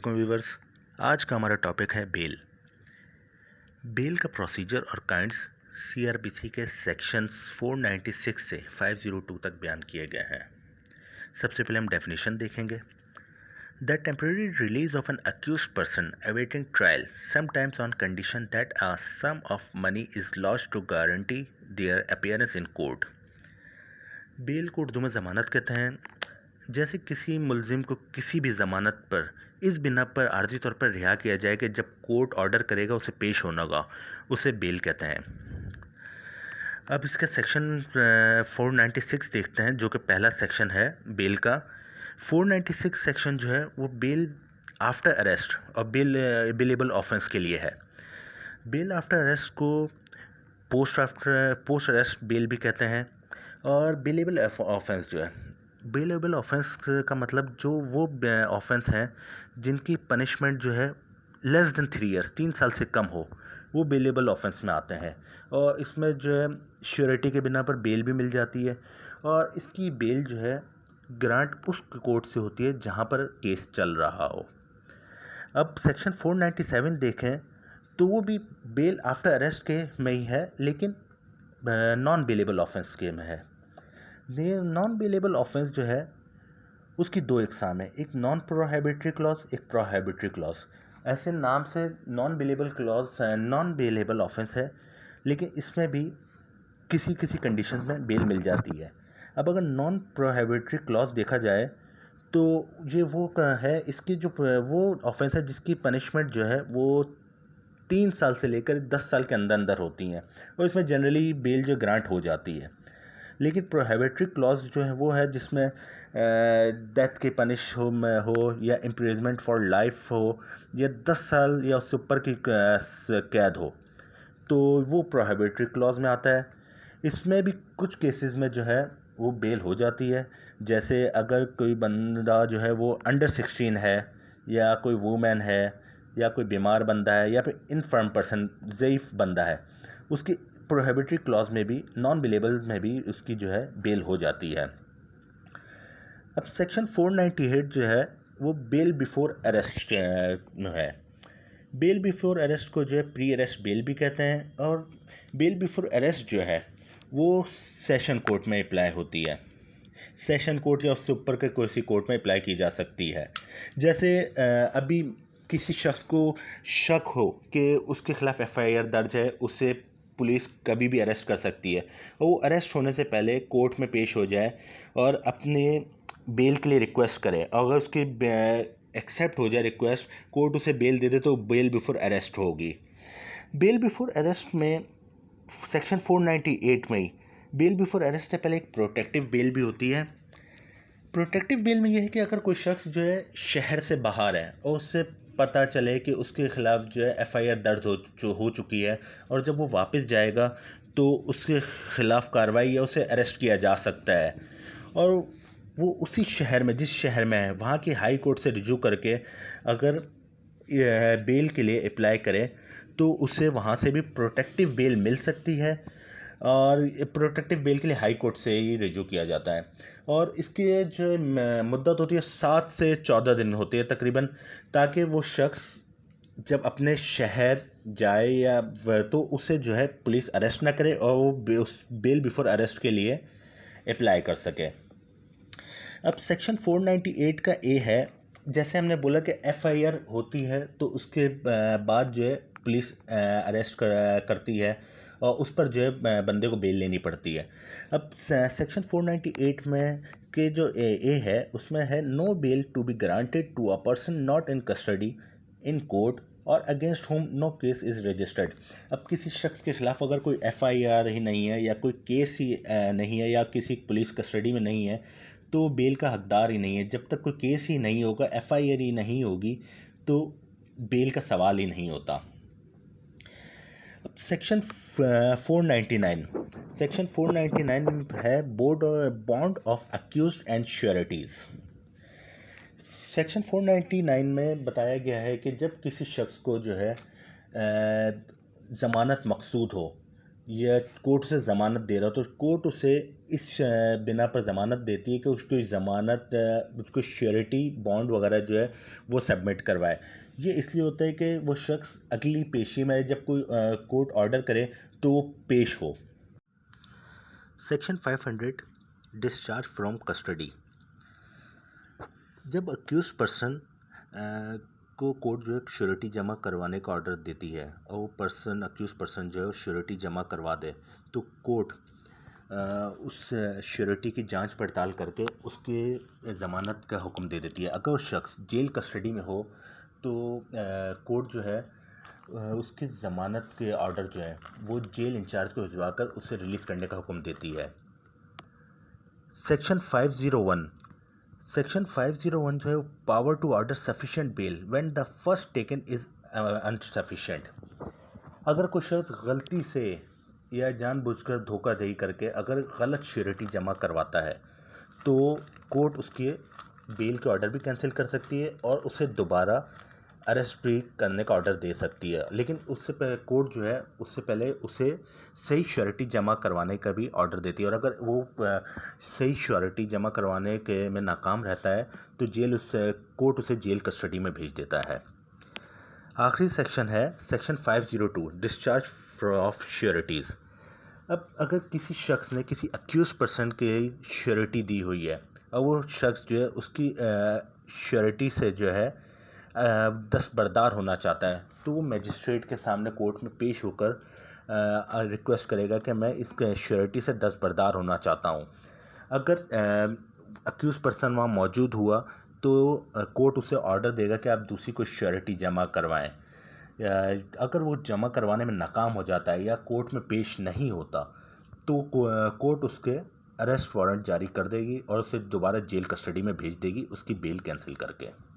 वालेकुम व्यूवर्स। आज का हमारा टॉपिक है बेल। बेल का प्रोसीजर और काइंड्स सीआरपीसी के सेक्शंस 496 से 502 तक बयान किए गए हैं। सबसे पहले हम डेफिनेशन देखेंगे। The temporary release of an accused person awaiting trial sometimes on condition that a sum of money is lost to guarantee their appearance in court. Bail को उर्दू में ज़मानत कहते हैं। जैसे किसी मुलजिम को किसी भी ज़मानत पर इस बिना पर आर्जी तौर पर रिहा किया जाए कि जब कोर्ट ऑर्डर करेगा उसे पेश होना होगा, उसे बेल कहते हैं। अब इसका सेक्शन 496 देखते हैं, जो कि पहला सेक्शन है बेल का। 496 सेक्शन जो है वो बेल आफ्टर अरेस्ट और बेलेबल ऑफेंस के लिए है। बेल आफ्टर अरेस्ट को पोस्ट अरेस्ट बेल भी कहते हैं। और बेलेबल ऑफेंस जो है, बेलेबल ऑफेंस का मतलब जो वो ऑफेंस हैं जिनकी पनिशमेंट जो है लेस देन 3 ईयर्स, 3 साल से कम हो, वो बेलेबल ऑफेंस में आते हैं। और इसमें जो है श्योरिटी के बिना पर बेल भी मिल जाती है। और इसकी बेल जो है ग्रांट उस कोर्ट से होती है जहाँ पर केस चल रहा हो। अब सेक्शन 497 देखें तो वो भी बेल आफ्टर अरेस्ट के में ही है, लेकिन नॉन बेलेबल ऑफेंस के में है। नॉन बेलेबल ऑफेंस जो है उसकी दो इकसाम है, एक नॉन प्रोहिबिटरी क्लॉज, एक प्रोहिबिटरी क्लॉज। ऐसे नाम से non bailable clause non bailable offence है, लेकिन इसमें भी किसी किसी कंडीशन में बेल मिल जाती है। अब अगर नॉन प्रोहिबिटरी क्लॉज देखा जाए तो ये वो है, इसकी जो वो ऑफेंस है जिसकी पनिशमेंट जो है वो 3 साल से लेकर 10 साल के अंदर अंदर होती हैं, और इसमें जनरली बेल जो ग्रांट हो जाती है। लेकिन प्रोहिबिटरी क्लॉज जो है वो है जिसमें डेथ के पनिश हो या इम्प्रिजमेंट फॉर लाइफ हो या 10 साल या उससे ऊपर की कैद हो, तो वो प्रोहिबिटरी क्लॉज में आता है। इसमें भी कुछ केसेस में जो है वो बेल हो जाती है। जैसे अगर कोई बंदा जो है वो अंडर 16 है, या कोई वूमेन है, या कोई बीमार बंदा है, या फिर इनफर्म पर्सन ज़ईफ़ बंदा है, उसकी प्रोहिबिटरी क्लॉज में भी नॉन बेलेबल में भी उसकी जो है बेल हो जाती है। अब सेक्शन 498 जो है वो बेल बिफोर अरेस्ट है। बेल बिफोर अरेस्ट को जो है प्री अरेस्ट बेल भी कहते हैं। और बेल बिफोर अरेस्ट जो है वो सेशन कोर्ट में अप्लाई होती है। सेशन कोर्ट या उससे ऊपर के किसी कोर्ट में अप्लाई की जा सकती है। जैसे अभी किसी शख्स को शक हो कि उसके खिलाफ एफआईआर दर्ज है, उसे पुलिस कभी भी अरेस्ट कर सकती है, और वो अरेस्ट होने से पहले कोर्ट में पेश हो जाए और अपने बेल के लिए रिक्वेस्ट करे। अगर उसकी एक्सेप्ट हो जाए रिक्वेस्ट, कोर्ट उसे बेल दे दे, तो बेल बिफोर अरेस्ट होगी। बेल बिफोर अरेस्ट में सेक्शन 498 में ही बेल बिफोर अरेस्ट से पहले एक प्रोटेक्टिव बेल भी होती है। प्रोटेक्टिव बेल में यह है कि अगर कोई शख्स जो है शहर से बाहर है और उससे पता चले कि उसके खिलाफ जो है एफआईआर दर्ज हो चुकी है, और जब वो वापस जाएगा तो उसके खिलाफ कार्रवाई या उसे अरेस्ट किया जा सकता है, और वो उसी शहर में, जिस शहर में है, वहाँ की हाई कोर्ट से रिज्यू करके अगर बेल के लिए अप्लाई करे तो उसे वहाँ से भी प्रोटेक्टिव बेल मिल सकती है। और प्रोटेक्टिव बेल के लिए हाई कोर्ट से ही रिज्यू किया जाता है। और इसके जो मुद्दत होती है 7 से 14 दिन होती है तकरीबन, ताकि वो शख्स जब अपने शहर जाए या तो उसे जो है पुलिस अरेस्ट ना करे और वो बेल बिफोर अरेस्ट के लिए अप्लाई कर सके। अब सेक्शन 498 का ए है, जैसे हमने बोला कि एफआईआर होती है तो उसके बाद जो है पुलिस अरेस्ट करती है और उस पर जो है बंदे को बेल लेनी पड़ती है। अब सेक्शन 498 में के जो ए है उसमें है no bail to be granted to a person not in custody in court और against whom no case is registered. अब किसी शख्स के खिलाफ अगर कोई एफआईआर ही नहीं है या कोई केस ही नहीं है या किसी पुलिस कस्टडी में नहीं है, तो बेल का हकदार ही नहीं है। जब तक कोई केस ही नहीं होगा, एफआईआर ही नहीं होगी, तो बेल का सवाल ही नहीं होता। अब सेक्शन 499, सेक्शन 499 है bond of accused and sureties. Section 499 में बताया गया है कि जब किसी शख्स को जो है ज़मानत मकसूद हो, या कोर्ट उसे ज़मानत दे रहा हो, तो कोर्ट उसे इस बिना पर ज़मानत देती है कि उसको ज़मानत उसको श्योरिटी बॉन्ड वगैरह जो है वो सबमिट करवाए। ये इसलिए होता है कि वो शख्स अगली पेशी में जब कोई कोर्ट ऑर्डर करे तो वो पेश हो। Section 500 discharge from custody. जब अक्यूज पर्सन को कोर्ट जो है श्योरिटी जमा करवाने का ऑर्डर देती है और वो पर्सन अक्यूज पर्सन जो है श्योरिटी जमा करवा दे, तो कोर्ट उस श्योरिटी की जांच पड़ताल करके उसके ज़मानत का हुक्म दे देती है। अगर वो शख्स जेल कस्टडी में हो तो कोर्ट जो है उसकी ज़मानत के ऑर्डर जो है वो जेल इंचार्ज को भिजवा कर उसे रिलीज़ करने का हुक्म देती है। सेक्शन 501 जो है power to order sufficient bail when the first taken is insufficient. अगर कोई शख्स गलती से या जानबूझकर धोखाधड़ी करके अगर गलत श्योरिटी जमा करवाता है तो कोर्ट उसके बेल के ऑर्डर भी कैंसिल कर सकती है और उसे दोबारा अरेस्ट भी करने का ऑर्डर दे सकती है। लेकिन उससे पहले कोर्ट जो है उससे पहले उसे सही श्योरिटी जमा करवाने का भी ऑर्डर देती है, और अगर वो सही श्योरिटी जमा करवाने के में नाकाम रहता है तो कोर्ट उसे जेल कस्टडी में भेज देता है। आखिरी सेक्शन है सेक्शन 502 डिस्चार्ज ऑफ श्योरिटीज़। अब अगर किसी शख्स ने किसी अक्यूज पर्सन के श्योरिटी दी हुई है और वो शख्स जो है उसकी श्योरिटी से जो है दस्तबरदार होना चाहता है, तो वो मजिस्ट्रेट के सामने कोर्ट में पेश होकर रिक्वेस्ट करेगा कि मैं इस श्योरिटी से दस्तबरदार होना चाहता हूँ। अगर अक्यूज पर्सन वहाँ मौजूद हुआ तो कोर्ट उसे ऑर्डर देगा कि आप दूसरी कोई श्योरिटी जमा करवाएं। अगर वो जमा करवाने में नाकाम हो जाता है या कोर्ट में पेश नहीं होता तो कोर्ट उसके अरेस्ट वारंट जारी कर देगी और उसे दोबारा जेल कस्टडी में भेज देगी उसकी बेल कैंसिल करके।